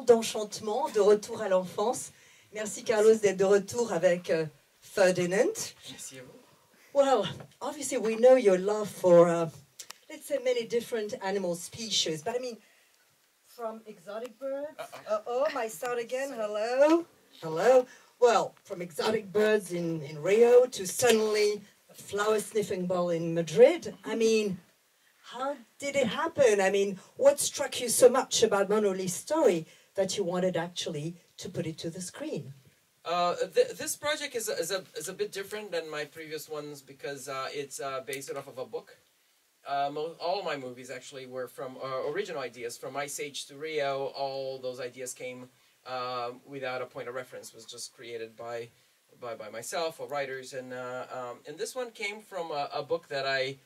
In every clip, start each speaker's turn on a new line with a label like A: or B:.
A: d'enchantement, de retour à l'enfance. Merci Carlos d'être de retour avec Ferdinand.
B: Merci à vous.
A: Well, obviously we know your love for, let's say, many different animal species, but I mean, from exotic birds, my sound again, hello. Well, from exotic birds in Rio to suddenly a flower-sniffing ball in Madrid, I mean, how did it happen? I mean, what struck you so much about Manuel Lee's story that you wanted actually to put it to the screen?
B: This project is a bit different than my previous ones because it's based off of a book. All my movies actually were from original ideas, from Ice Age to Rio. All those ideas came without a point of reference. Was just created by myself or writers, and this one came from a book that I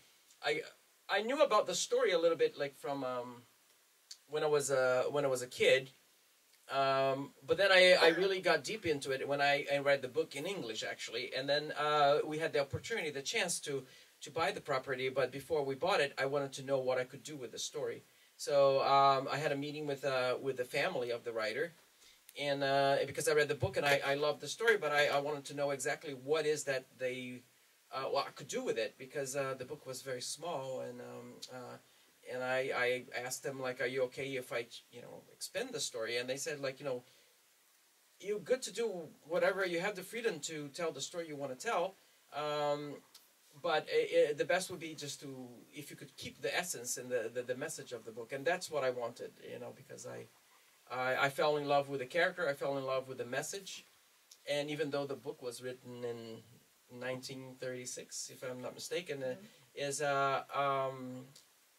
B: knew about the story a little bit, like from when I was a kid. But then I really got deep into it when I read the book in English, actually. And then we had the opportunity, the chance to buy the property. But before we bought it, I wanted to know what I could do with the story. So I had a meeting with the family of the writer. And because I read the book and I loved the story, but I wanted to know exactly what is that what I could do with it, because the book was very small, and I asked them, like, are you okay if I expand the story? And they said, like, you're good to do whatever, you have the freedom to tell the story you want to tell, but the best would be just if you could keep the essence and the message of the book. And that's what I wanted, because I fell in love with the character, I fell in love with the message. And even though the book was written in 1936, if I'm not mistaken,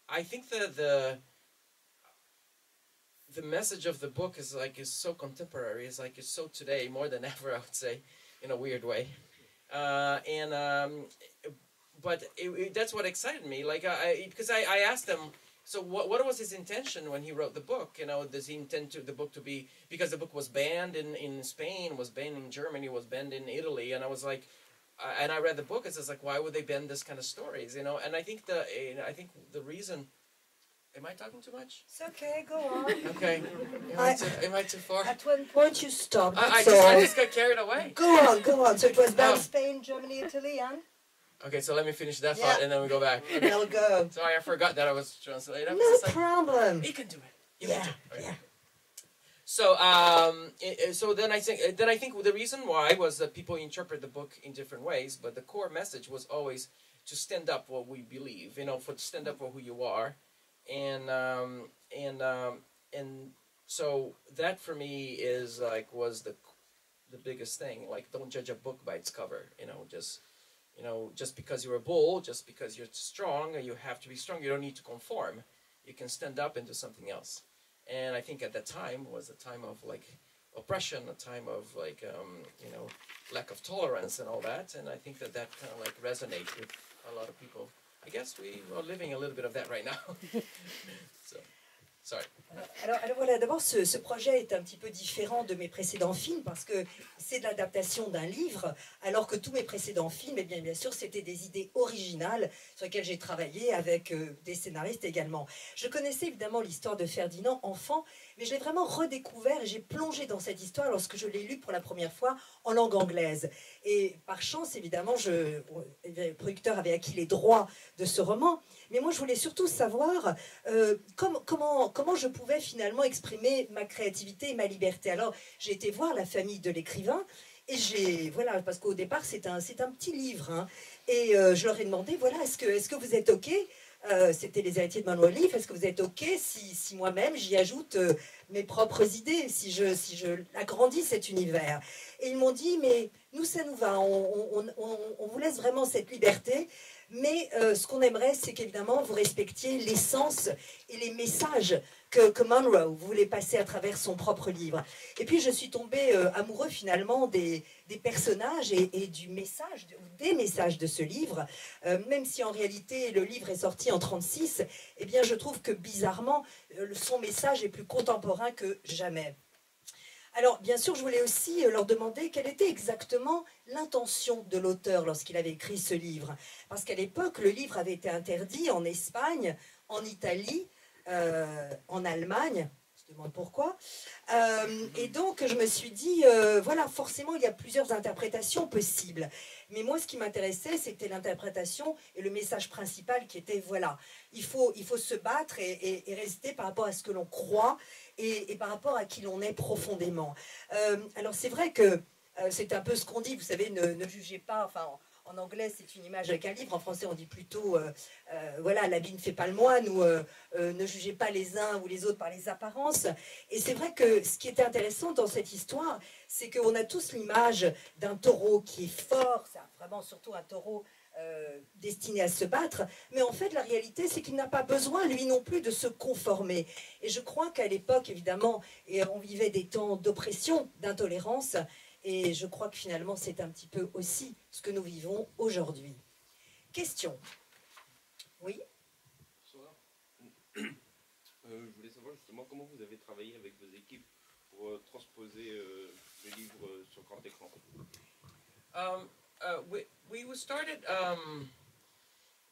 B: I think the message of the book is so contemporary. It's so today more than ever, I would say, in a weird way. But that's what excited me. Because I asked him, so what was his intention when he wrote the book? Does he intend the book to be, because the book was banned in Spain, was banned in Germany, was banned in Italy, and I was like, and I read the book, it's just like, why would they ban this kind of stories? And I think the reason. Am I talking too much?
A: It's okay, go on.
B: Okay. Am I too far?
A: At one point you stopped.
B: I just got carried away.
A: Go on. So it was banned Spain, Germany, Italy, and?
B: Okay, so let me finish that thought, and then we go back. Okay.
A: We'll go.
B: Sorry, I forgot that I was translating.
A: No problem.
B: You can do it.
A: Yeah.
B: So, so then I think the reason why was that people interpret the book in different ways, but the core message was always to stand up for what we believe. To stand up for who you are, and so that for me was the biggest thing. Like, don't judge a book by its cover. Just because you're a bull, just because you're strong, you have to be strong. You don't need to conform. You can stand up and do something else. And I think at that time was a time of oppression, a time of lack of tolerance and all that. And I think that kind of resonates with a lot of people. I guess we are living a little bit of that right now. So, sorry.
A: Alors voilà, d'abord ce projet est un petit peu différent de mes précédents films parce que c'est de l'adaptation d'un livre, alors que tous mes précédents films, bien sûr, c'était des idées originales sur lesquelles j'ai travaillé avec des scénaristes également. Je connaissais évidemment l'histoire de Ferdinand enfant, mais je l'ai vraiment redécouvert et j'ai plongé dans cette histoire lorsque je l'ai lu pour la première fois en langue anglaise. Et par chance, évidemment, le producteur avait acquis les droits de ce roman, mais moi je voulais surtout savoir comment je pouvais finalement exprimer ma créativité et ma liberté. Alors j'ai été voir la famille de l'écrivain et parce qu'au départ c'est un petit livre, hein, et je leur ai demandé, est-ce que vous êtes ok, c'était les héritiers de Manuel Lee, est-ce que vous êtes ok si moi-même j'y ajoute mes propres idées, si je agrandis cet univers. Et ils m'ont dit, mais nous ça nous va, on vous laisse vraiment cette liberté. Mais ce qu'on aimerait, c'est qu'évidemment, vous respectiez l'essence et les messages que Munro voulait passer à travers son propre livre. Et puis, je suis tombée amoureux, finalement, des personnages et du message, des messages de ce livre. Même si, en réalité, le livre est sorti en 1936, eh bien, je trouve que, bizarrement, son message est plus contemporain que jamais. Alors, bien sûr, je voulais aussi leur demander quelle était exactement l'intention de l'auteur lorsqu'il avait écrit ce livre. Parce qu'à l'époque, le livre avait été interdit en Espagne, en Italie, en Allemagne, Je me demande pourquoi. Et donc, je me suis dit, voilà, forcément, il y a plusieurs interprétations possibles. Mais moi, ce qui m'intéressait, c'était l'interprétation et le message principal qui était, voilà, il faut se battre et rester par rapport à ce que l'on croit et par rapport à qui l'on est profondément. Alors, c'est vrai que c'est un peu ce qu'on dit, vous savez, ne jugez pas, enfin... En anglais, c'est une image avec un livre. En français, on dit plutôt, voilà, l'habit ne fait pas le moine, ou ne jugez pas les uns ou les autres par les apparences. Et c'est vrai que ce qui était intéressant dans cette histoire, c'est qu'on a tous l'image d'un taureau qui est fort, c'est vraiment surtout un taureau destiné à se battre. Mais en fait, la réalité, c'est qu'il n'a pas besoin, lui non plus, de se conformer. Et je crois qu'à l'époque, évidemment, on vivait des temps d'oppression, d'intolérance. Et je crois que finalement, c'est un petit peu aussi ce que nous vivons aujourd'hui. Question. Oui.
C: Bonsoir. Je voulais savoir justement comment vous avez travaillé avec vos équipes pour transposer le livre sur grand écran.
B: We started.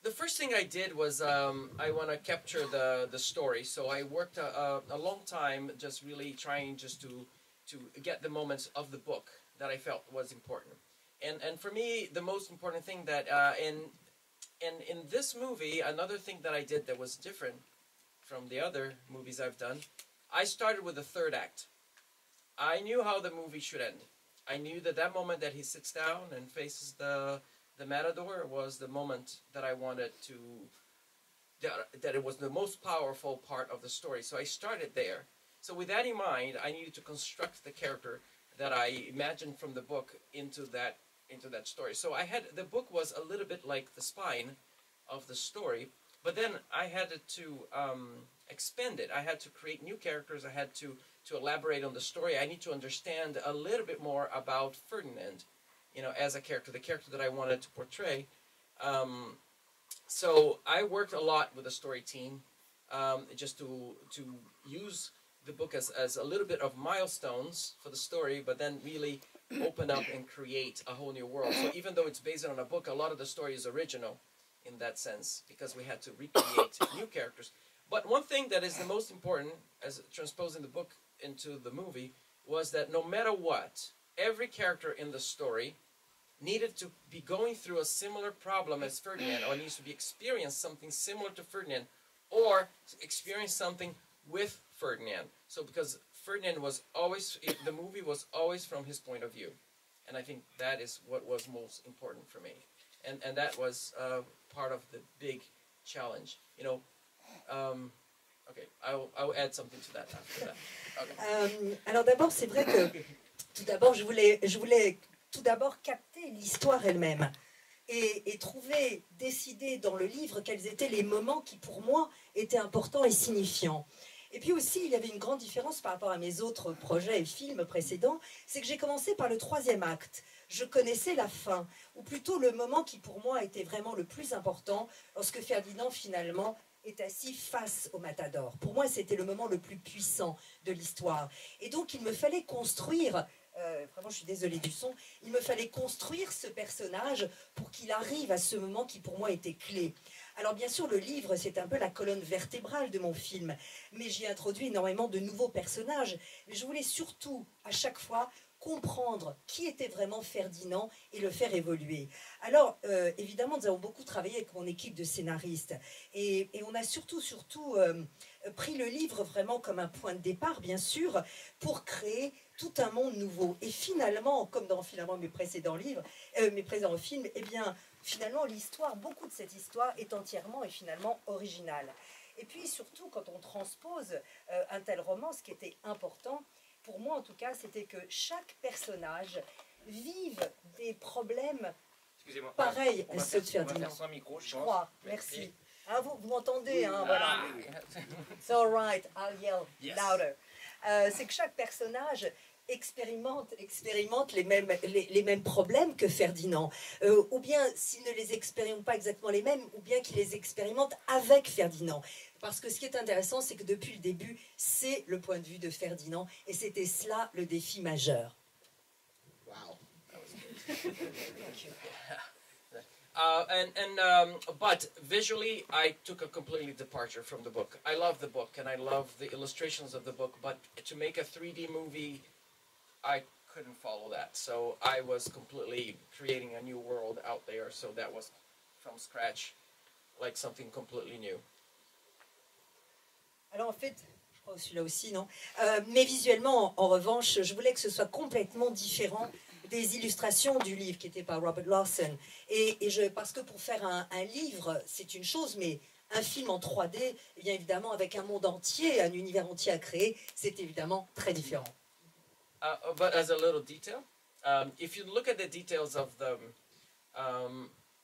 B: The first thing I did was I want to capture the story, so I worked a long time just really trying just to get the moments of the book that I felt was important. And for me, the most important thing that in this movie, another thing that I did that was different from the other movies I've done, I started with the third act. I knew how the movie should end. I knew that moment that he sits down and faces the matador was the moment that I wanted to, that it was the most powerful part of the story. So I started there. So with that in mind, I needed to construct the character that I imagined from the book into that story. So the book was a little bit like the spine of the story, but then I had to expand it. I had to create new characters. I had to elaborate on the story. I need to understand a little bit more about Ferdinand, as a character, the character that I wanted to portray. So I worked a lot with the story team, just to use the book as a little bit of milestones for the story, but then really open up and create a whole new world. So even though it's based on a book, a lot of the story is original in that sense, because we had to recreate new characters. But one thing that is the most important, as transposing the book into the movie, was that no matter what, every character in the story needed to be going through a similar problem as Ferdinand, or needs to be experienced something similar to Ferdinand, or experience something with Ferdinand. So because Ferdinand was always, the movie was always from his point of view. And I think that is what was most important for me. And that was part of the big challenge. Okay, I'll add something to that after that. Okay.
A: Alors d'abord, c'est vrai que tout d'abord, je voulais tout d'abord capter l'histoire elle-même et décider dans le livre quels étaient les moments qui pour moi étaient importants et signifiants. Et puis aussi, il y avait une grande différence par rapport à mes autres projets et films précédents, c'est que j'ai commencé par le troisième acte. Je connaissais la fin, ou plutôt le moment qui pour moi était vraiment le plus important, lorsque Ferdinand finalement est assis face au matador. Pour moi, c'était le moment le plus puissant de l'histoire. Et donc, il me fallait construire, vraiment je suis désolée du son, il me fallait construire ce personnage pour qu'il arrive à ce moment qui pour moi était clé. Alors bien sûr, le livre, c'est un peu la colonne vertébrale de mon film, mais j'y ai introduit énormément de nouveaux personnages. Je voulais surtout, à chaque fois, comprendre qui était vraiment Ferdinand et le faire évoluer. Alors, évidemment, nous avons beaucoup travaillé avec mon équipe de scénaristes et on a surtout pris le livre vraiment comme un point de départ, bien sûr, pour créer tout un monde nouveau. Et finalement, comme dans mes précédents livres, mes précédents films, eh bien, finalement, l'histoire, beaucoup de cette histoire est entièrement et finalement originale. Et puis surtout, quand on transpose un tel roman, ce qui était important, pour moi en tout cas, c'était que chaque personnage vive des problèmes pareils à ceux de Ferdinand. Je crois, merci. Ah, vous m'entendez, hein, voilà. It's all right, I'll yell louder. C'est que chaque personnage expérimente les mêmes problèmes que Ferdinand, ou bien s'il ne les expérimente pas exactement les mêmes, ou bien qu'il les expérimente avec Ferdinand. Parce que ce qui est intéressant, c'est que depuis le début, c'est le point de vue de Ferdinand, et c'était cela le défi majeur.
B: Wow. But visually, I took a completely departure from the book. I love the book and I love the illustrations of the book, but to make a 3D movie, I couldn't follow that. So I was completely creating a new world out there. So that was from scratch, like something completely new.
A: Alors en fait, oh, celui-là aussi, non. Mais visuellement, en revanche, je voulais que ce soit complètement différent des illustrations du livre qui était par Robert Lawson. Parce que pour faire un livre, c'est une chose, mais un film en 3D, eh bien évidemment, avec un monde entier, un univers entier à créer, c'est évidemment très différent.
B: But as a little detail, if you look at the details of the,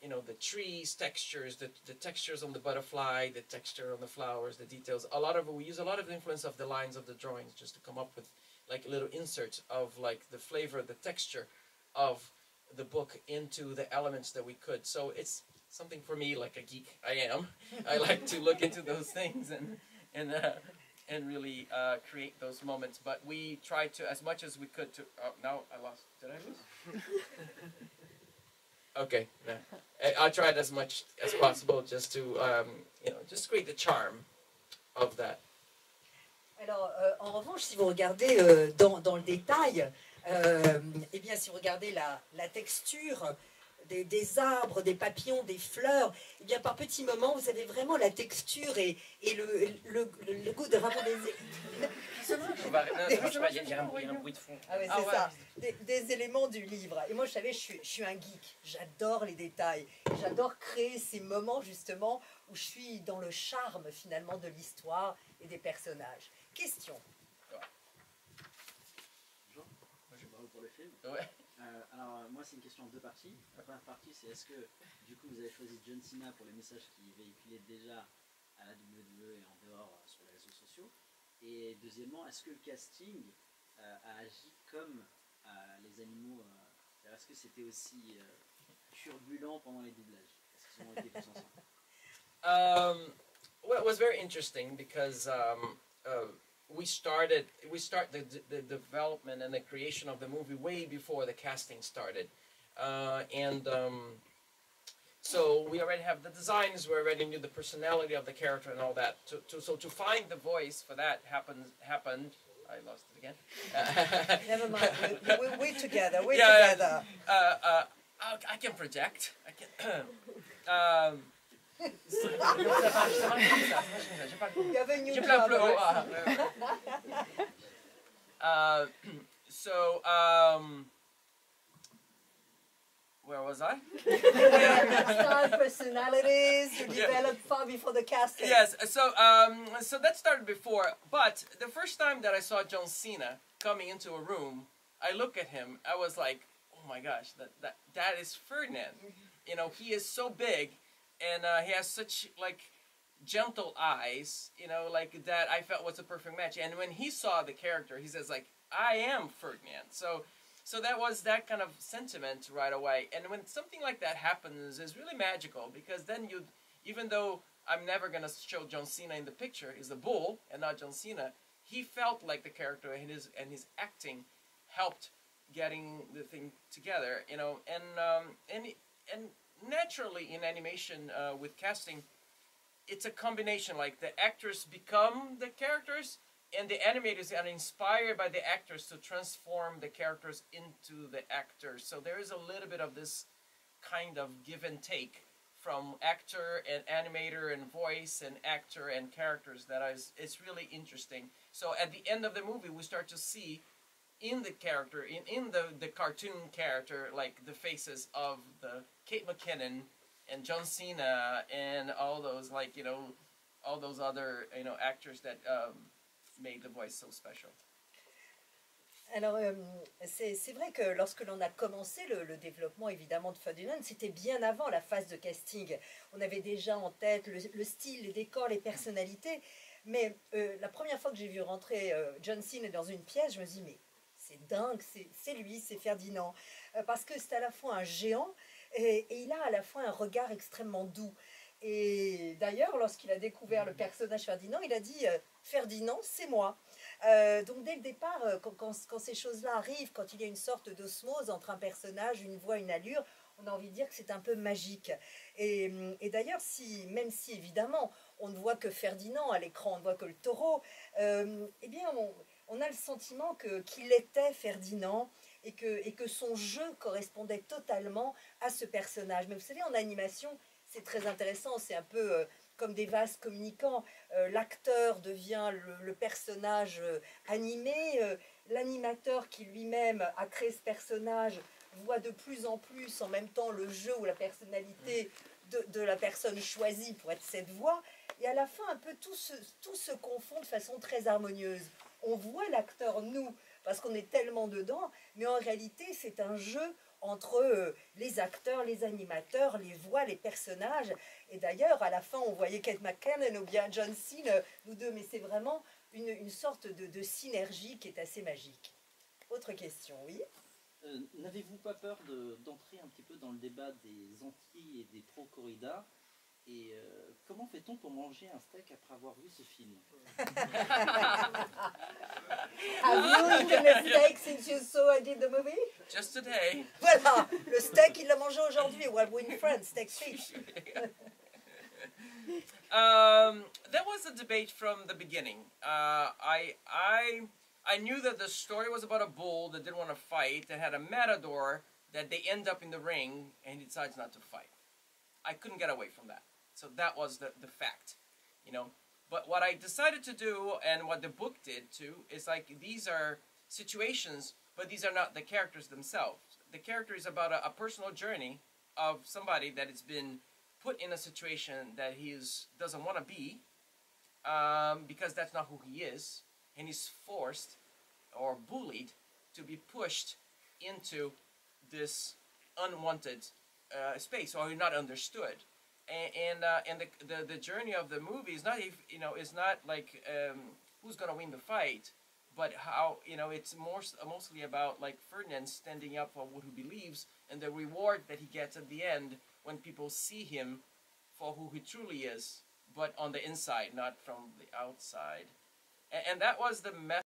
B: you know, the trees, textures, the textures on the butterfly, the texture on the flowers, the details, we use a lot of influence of the lines of the drawings just to come up with like little inserts of like the flavor, the texture of the book into the elements that we could. So it's something for me, like a geek I am. I like to look into those things and really create those moments. But we tried to, as much as we could, to... Oh, now I lost. Did I lose? Okay, yeah. I tried as much as possible just to, you know, just create the charm of that.
A: Alors, en revanche, si vous regardez dans le détail, eh bien, si vous regardez la texture des arbres, des papillons, des fleurs, eh bien, par petits moments, vous avez vraiment la texture et le goût de vraiment des...
C: Il y a un bruit de fond.
A: Ah oui, c'est ça, des éléments du livre. Et moi, je savais, je suis un geek, j'adore les détails, j'adore créer ces moments, justement, où je suis dans le charme, finalement, de l'histoire et des personnages. Question.
D: Bonjour, moi je parle pour le film.
B: Ouais.
D: Alors moi c'est une question en deux parties. La première partie c'est est-ce que du coup vous avez choisi John Cena pour les messages qu'il véhiculait déjà à la WWE et en dehors sur les réseaux sociaux. Et deuxièmement, est-ce que le casting a agi comme les animaux, est-ce que c'était aussi turbulent pendant les doublages? Est-ce qu'ils ont été tous ensemble?
B: Well, it was very interesting because we start the development and the creation of the movie way before the casting started, so we already have the designs, we already knew the personality of the character and all that. So to find the voice for that happened. I lost it again.
A: Never mind, we're together. We're
B: Yeah,
A: together.
B: I can project. I can.
A: Bienvenue.
B: J'ai plein de So, where was I?
A: Style personalities you developed far before the casting.
B: Yes, so that started before, but the first time that I saw John Cena coming into a room, I look at him, I was like, oh my gosh, that is Ferdinand. You know, he is so big, and he has such, like, gentle eyes, you know, like that I felt was a perfect match. And when he saw the character, he says, like, I am Ferdinand. So that was that kind of sentiment right away. And when something like that happens, it's really magical, because then even though I'm never going to show John Cena in the picture, he's the bull and not John Cena, he felt like the character, and his acting helped getting the thing together, you know. And naturally in animation with casting, it's a combination, like the actors become the characters, and the animators are inspired by the actors to transform the characters into the actors. So there is a little bit of this kind of give and take from actor and animator and voice and actor and characters. It's really interesting. So at the end of the movie, we start to see in the character, in the cartoon character, like the faces of the Kate McKinnon and John Cena and all those, like, you know, all those other, you know, actors that made the voice so special.
A: Alors, c'est vrai que lorsque l'on a commencé le développement, évidemment, de Ferdinand, c'était bien avant la phase de casting. On avait déjà en tête le style, les décors, les personnalités. Mais la première fois que j'ai vu rentrer John Cena dans une pièce, je me dis, mais c'est dingue, c'est lui, c'est Ferdinand. Parce que c'est à la fois un géant et il a à la fois un regard extrêmement doux. Et d'ailleurs, lorsqu'il a découvert le personnage Ferdinand, il a dit Ferdinand, c'est moi. Donc dès le départ, quand ces choses-là arrivent, quand il y a une sorte d'osmose entre un personnage, une voix, une allure, on a envie de dire que c'est un peu magique. Et d'ailleurs, même si évidemment on ne voit que Ferdinand à l'écran, on ne voit que le taureau, eh bien on a le sentiment qu'il était Ferdinand et que son jeu correspondait totalement à ce personnage. Mais vous savez, en animation, c'est très intéressant, c'est un peu comme des vases communicants. L'acteur devient le personnage animé, l'animateur qui lui-même a créé ce personnage voit de plus en plus en même temps le jeu ou la personnalité de la personne choisie pour être cette voix. Et à la fin, un peu tout se confond de façon très harmonieuse. On voit l'acteur, nous, parce qu'on est tellement dedans, mais en réalité, c'est un jeu entre les acteurs, les animateurs, les voix, les personnages. Et d'ailleurs, à la fin, on voyait Kate McKinnon ou bien John Cena, nous deux, mais c'est vraiment une sorte de synergie qui est assez magique. Autre question, oui.
D: N'avez-vous pas peur d'entrer un petit peu dans le débat des anti et des pro-corrida? Et comment fait-on pour manger un steak après avoir vu ce film?
A: Have you eaten a steak since you saw I did the movie?
B: Just today.
A: Voilà, le steak, il l'a mangé aujourd'hui, while we're in France, steak fish.
B: There was a debate from the beginning. I knew that the story was about a bull that didn't want to fight, that had a matador, that they end up in the ring, and he decides not to fight. I couldn't get away from that. So that was the fact, you know. But what I decided to do, and what the book did too, is like these are situations, but these are not the characters themselves. The character is about a personal journey of somebody that has been put in a situation that he doesn't want to be, because that's not who he is, and he's forced or bullied to be pushed into this unwanted space, or not understood. And the journey of the movie is not, you know, is not like who's gonna win the fight, but how, you know, it's mostly about like Ferdinand standing up for what he believes and the reward that he gets at the end when people see him for who he truly is, but on the inside, not from the outside. And that was the message